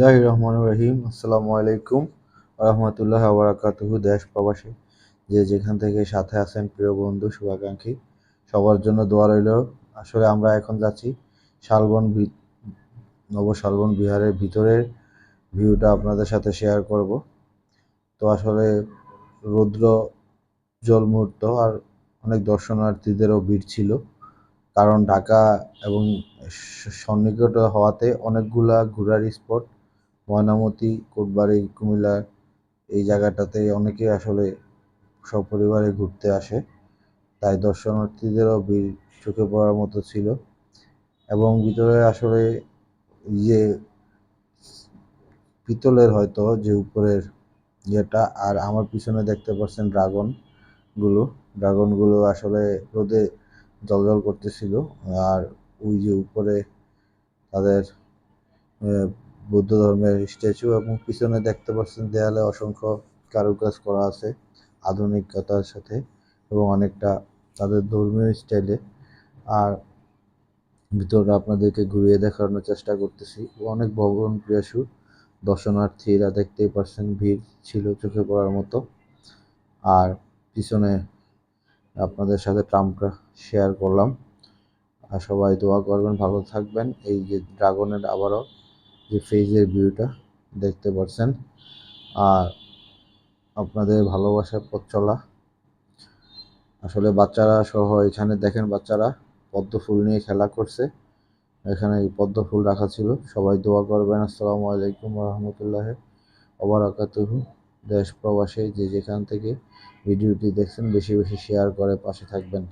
বিসমিল্লাহির রহমানির রহিম। আসসালামু আলাইকুম রহমতুল্লাহ বারাকাতুহু। দেশ প্রবাসী যে যেখান থেকে সাথে আছেন, প্রিয় বন্ধু শুভাকাঙ্ক্ষী, সবার জন্য দোয়া রইল। আসলে আমরা এখন যাচ্ছি শালবন নব শালবন বিহারের ভিতরের ভিউটা আপনাদের সাথে শেয়ার করব। তো আসলে রৌদ্র জল মুহূর্ত আর অনেক দর্শনার্থীদেরও ভিড় ছিল, কারণ ঢাকা এবং সন্নিকট হওয়াতে অনেকগুলা ঘোরার স্পট, ময়নামতি, কোটবাড়ি, কুমিল্লা, এই জায়গাটাতে অনেকে আসলে সপরিবারে ঘুরতে আসে, তাই দর্শনার্থীদেরও ভিড় চোখে পড়ার মতো ছিল। এবং ভিতরে আসলে যে পিতলের হয়তো যে উপরের ইয়েটা, আর আমার পিছনে দেখতে পাচ্ছেন ড্রাগনগুলো আসলে রোদে জ্বলজ্বল করতেছিল। আর ওই যে উপরে তাদের বৌদ্ধ ধর্মের স্ট্যাচু, এবং পিছনে দেখতে পাচ্ছেন দেয়ালে অসংখ্য কারুকাজ করা আছে আধুনিকতার সাথে এবং অনেকটা তাদের ধর্মীয় স্টাইলে। আর ভিতরে আপনাদেরকে ঘুরিয়ে দেখানোর চেষ্টা করতেছি। অনেক ভবন প্রিয়াসু দর্শনার্থীরা, দেখতেই পাচ্ছেন ভিড় ছিল চোখে পড়ার মতো। আর পিছনে আপনাদের সাথে ট্রামটা শেয়ার করলাম। আর সবাই দোয়া করবেন, ভালো থাকবেন। এই যে ড্রাগনের আবারও যে ফেজের ভিউটা দেখতে পাচ্ছেন, আর আপনাদের ভালোবাসার পথ চলা। আসলে বাচ্চারা সহ এখানে দেখেন, বাচ্চারা পদ্ম ফুল নিয়ে খেলা করছে। এখানে পদ্ম ফুল রাখা ছিল। সবাই দোয়া করবেন। আসসালামু আলাইকুম রহমতুল্লাহ ওবারাকাতুহু। দেশ প্রবাসী যে যেখান থেকে ভিডিওটি দেখছেন, বেশি বেশি শেয়ার করে পাশে থাকবেন।